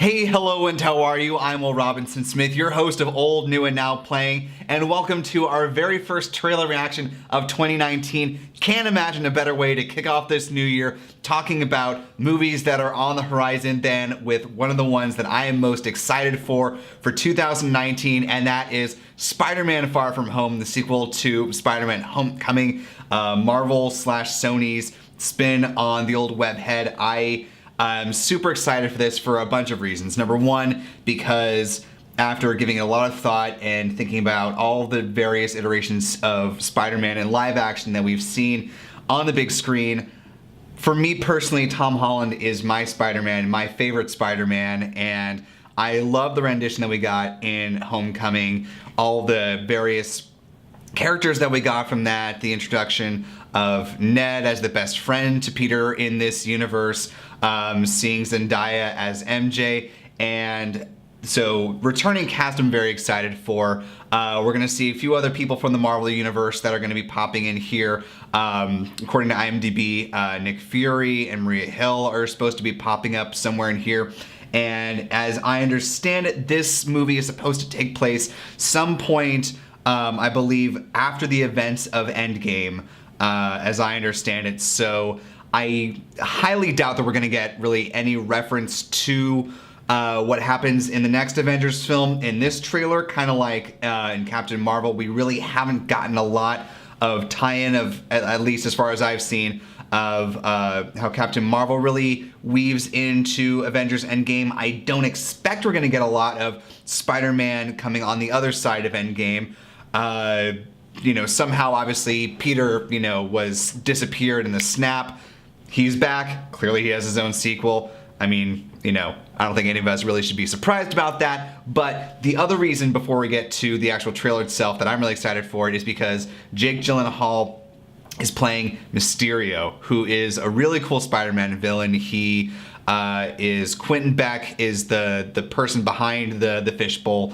Hey, hello, and how are you? I'm Will Robinson Smith, your host of Old, New, and Now Playing, and welcome to our very first trailer reaction of 2019. Can't imagine a better way to kick off this new year talking about movies that are on the horizon than with one of the ones that I am most excited for 2019, and that is Spider-Man Far From Home, the sequel to Spider-Man Homecoming, Marvel/Sony's spin on the old webhead. I'm super excited for this for a bunch of reasons. Number one, because after giving it a lot of thought and thinking about all the various iterations of Spider-Man in live action that we've seen on the big screen, for me personally, Tom Holland is my Spider-Man, my favorite Spider-Man, and I love the rendition that we got in Homecoming, all the various characters that we got from that, the introduction of Ned as the best friend to Peter in this universe, seeing Zendaya as MJ, and so returning cast I'm very excited for. We're going to see a few other people from the Marvel Universe that are going to be popping in here. According to IMDb, Nick Fury and Maria Hill are supposed to be popping up somewhere in here. And as I understand it, this movie is supposed to take place some point, I believe, after the events of Endgame, as I understand it. So I highly doubt that we're going to get really any reference to what happens in the next Avengers film in this trailer. Kind of like in Captain Marvel, we really haven't gotten a lot of tie-in of, at least as far as I've seen, of how Captain Marvel really weaves into Avengers Endgame. I don't expect we're going to get a lot of Spider-Man coming on the other side of Endgame. Somehow obviously Peter, was disappeared in the snap. He's back. Clearly he has his own sequel. I mean, I don't think any of us really should be surprised about that. But the other reason, before we get to the actual trailer itself, that I'm really excited for it is because Jake Gyllenhaal is playing Mysterio, who is a really cool Spider-Man villain. He is Quentin Beck, is the person behind the fishbowl.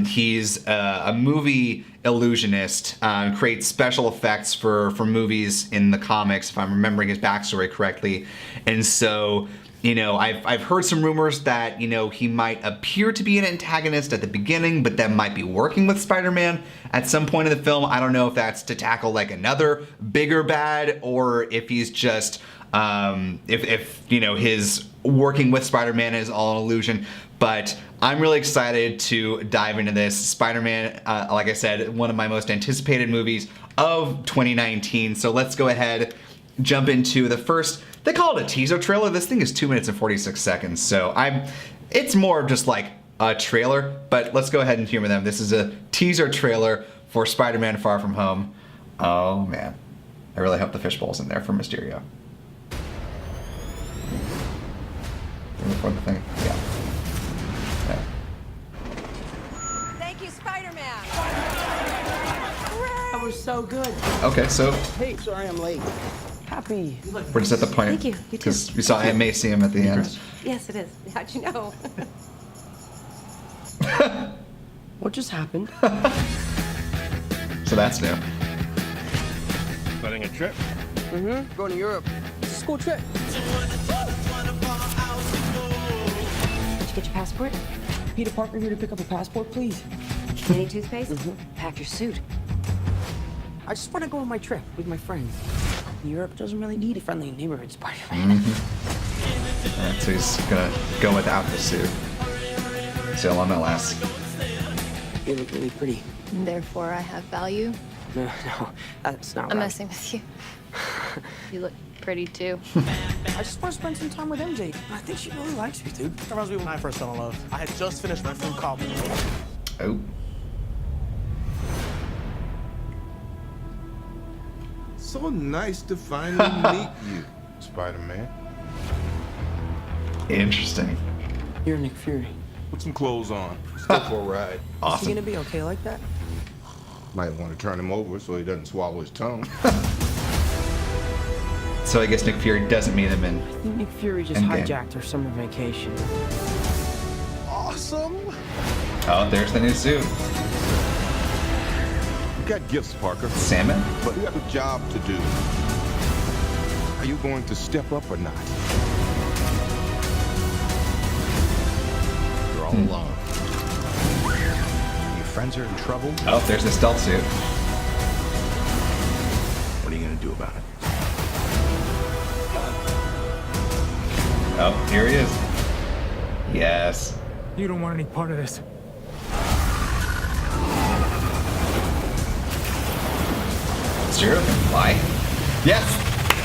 He's a movie illusionist, creates special effects for movies in the comics, if I'm remembering his backstory correctly. And so, I've heard some rumors that, he might appear to be an antagonist at the beginning, but then might be working with Spider-Man at some point in the film. I don't know if that's to tackle like another bigger bad, or if he's just, if his working with Spider-Man is all an illusion. But I'm really excited to dive into this. Spider-Man, like I said, one of my most anticipated movies of 2019. So let's go ahead, jump into the first. They call it a teaser trailer. This thing is 2 minutes and 46 seconds. So it's more of just like a trailer, but let's go ahead and humor them. This is a teaser trailer for Spider-Man Far From Home. Oh man, I really hope the fishbowl's in there for Mysterio. For the thing, yeah. Thank you, Spider-Man. That was so good. Okay, so Hey, sorry I'm late. Happy. we're just at the point. Thank you. You too. Because we saw Aunt May see him at the end. Yes, it is. How'd you know? What just happened? So that's new. Planning a trip? Mm-hmm. Going to Europe. It's a school trip. Did you get your passport? Peter Parker here to pick up a passport, please. Any toothpaste? Pack your suit. I just want to go on my trip with my friends. Europe doesn't really need a friendly neighborhood Spider-Man. Alright, so he's gonna go without the suit. See how long that lasts. You look really pretty. Therefore, I have value. No, that's not I'm right. messing with you. You look pretty too. I just want to spend some time with MJ. I think she really likes me, dude. That reminds me when I first fell in love. I had just finished my food called. Oh. So nice to finally meet you, Spider-Man. Interesting. You're Nick Fury. Put some clothes on. Let's go for a ride. Is he Awesome. gonna be okay like that? Might want to turn him over so he doesn't swallow his tongue. So I guess Nick Fury doesn't meet him in. I think Nick Fury just Endgame. hijacked her summer vacation. Awesome. Oh, there's the new suit. You got gifts, Parker, Salmon? but you have a job to do. Are you going to step up or not? all alone. Your friends are in trouble. Oh, there's the stealth suit. What are you gonna do about it? Oh, here he is. Yes. You don't want any part of this. Mysterio can fly. Yes!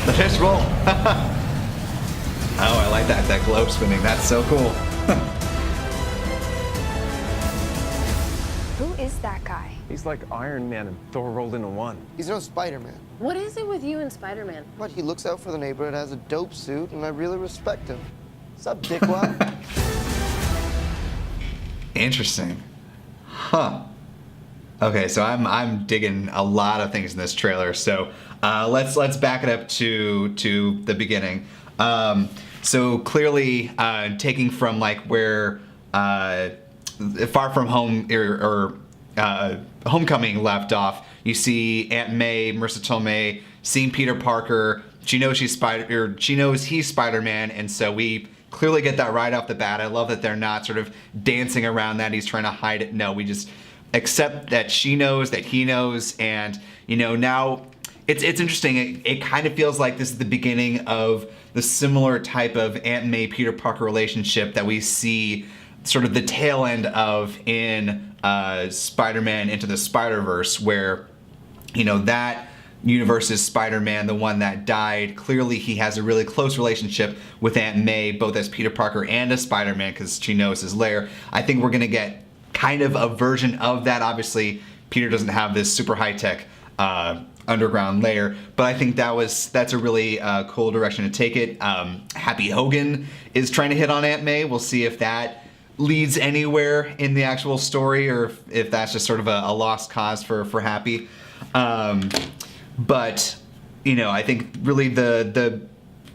The fish roll. Oh, I like that globe spinning. That's so cool. Who is that guy? He's like Iron Man and Thor rolled into one. He's no Spider-Man. What is it with you and Spider-Man? But he looks out for the neighborhood, has a dope suit, and I really respect him. What's up, dickwad? Interesting. Huh. Okay, so I'm digging a lot of things in this trailer. So let's back it up to the beginning. So clearly, taking from like where Far From Home or Homecoming left off, you see Aunt May, Marissa Tomei, seeing Peter Parker. She knows he's Spider-Man, and so we clearly get that right off the bat. I love that they're not sort of dancing around that. He's trying to hide it. No, we just accept that she knows, that he knows, and now it's interesting. It kind of feels like this is the beginning of the similar type of Aunt May Peter Parker relationship that we see sort of the tail end of in Spider-Man Into the Spider-Verse, where that universe is Spider-Man, the one that died. Clearly he has a really close relationship with Aunt May, both as Peter Parker and as Spider-Man, because she knows his lair. I think we're gonna get kind of a version of that. Obviously, Peter doesn't have this super high-tech underground layer, but I think that's a really cool direction to take it. Happy Hogan is trying to hit on Aunt May. We'll see if that leads anywhere in the actual story, or if that's just sort of a lost cause for Happy. But I think really the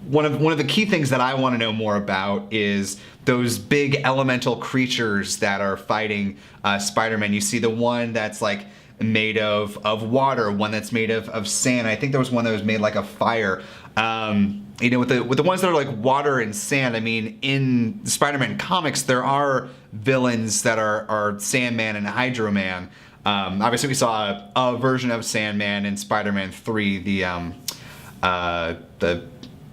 one of the key things that I want to know more about is those big elemental creatures that are fighting Spider-Man. You see the one that's like made of water, one that's made of sand. I think there was one that was made like a fire. With the ones that are like water and sand, I mean, in the Spider-Man comics, there are villains that are Sandman and Hydro Man. Obviously, we saw a version of Sandman in Spider-Man 3, the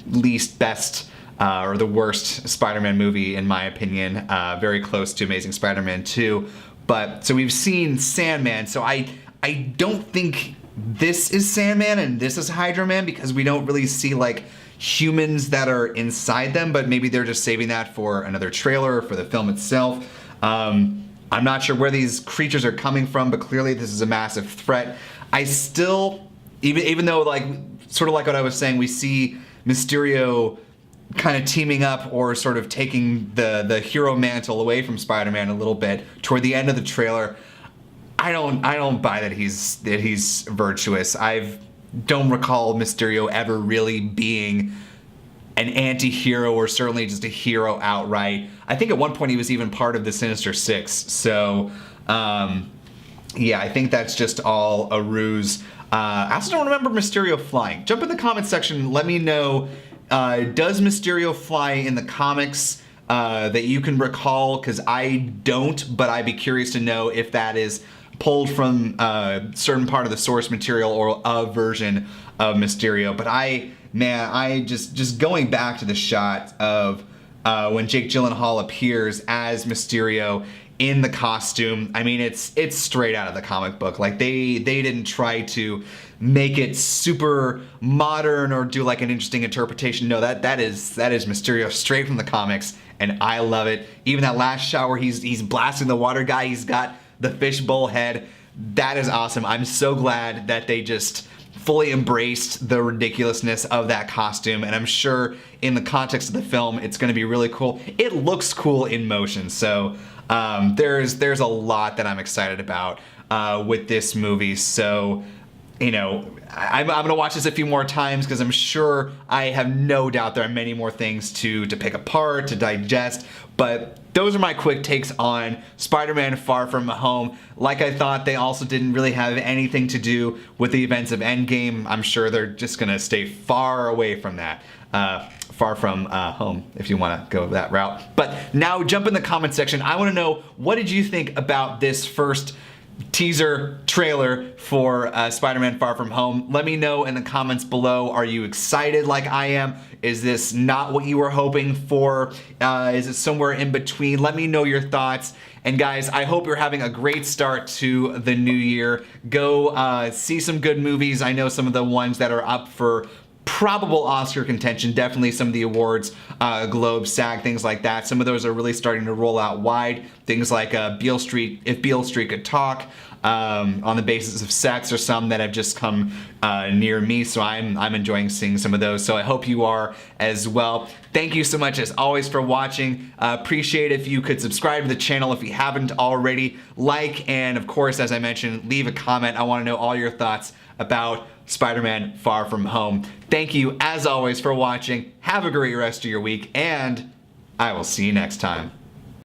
least best or the worst Spider-Man movie, in my opinion. Very close to Amazing Spider-Man 2. But so we've seen Sandman. So I don't think this is Sandman and this is Hydro Man, because we don't really see like humans that are inside them. But maybe they're just saving that for another trailer or for the film itself. I'm not sure where these creatures are coming from, but clearly this is a massive threat. I still, even though like sort of like what I was saying, we see Mysterio kind of teaming up or sort of taking the hero mantle away from Spider-Man a little bit toward the end of the trailer. I don't buy that he's virtuous. I don't recall Mysterio ever really being an anti-hero, or certainly just a hero outright. I think at one point he was even part of the Sinister Six. So yeah, I think that's just all a ruse. I also don't remember Mysterio flying. Jump in the comment section, let me know, does Mysterio fly in the comics that you can recall? Because I don't, but I'd be curious to know if that is pulled from a certain part of the source material or a version of Mysterio. But I just going back to the shot of when Jake Gyllenhaal appears as Mysterio in the costume. I mean, it's straight out of the comic book. Like they didn't try to make it super modern or do like an interesting interpretation. No, that is Mysterio straight from the comics, and I love it. Even that last shot where he's blasting the water guy, he's got the fishbowl head. That is awesome. I'm so glad that they just fully embraced the ridiculousness of that costume, and I'm sure in the context of the film it's going to be really cool. It looks cool in motion, so there's a lot that I'm excited about with this movie. So I'm going to watch this a few more times, because I'm sure, I have no doubt there are many more things to pick apart, to digest, but those are my quick takes on Spider-Man Far From Home. Like I thought, they also didn't really have anything to do with the events of Endgame. I'm sure they're just going to stay far away from that. Far From Home, if you want to go that route. But now jump in the comment section. I want to know, what did you think about this first teaser trailer for Spider-Man Far From Home? Let me know in the comments below. Are you excited like I am? Is this not what you were hoping for? Is it somewhere in between? Let me know your thoughts. And guys, I hope you're having a great start to the new year. Go see some good movies. I know some of the ones that are up for probable Oscar contention, definitely some of the awards, Globe, SAG, things like that. Some of those are really starting to roll out wide. Things like Beale Street, If Beale Street Could Talk, On the Basis of Sex, or some that have just come near me. So I'm enjoying seeing some of those. So I hope you are as well. Thank you so much as always for watching. Appreciate if you could subscribe to the channel if you haven't already. Like, and of course, as I mentioned, leave a comment. I want to know all your thoughts about Spider-Man Far From Home. Thank you as always for watching. Have a great rest of your week, and I will see you next time.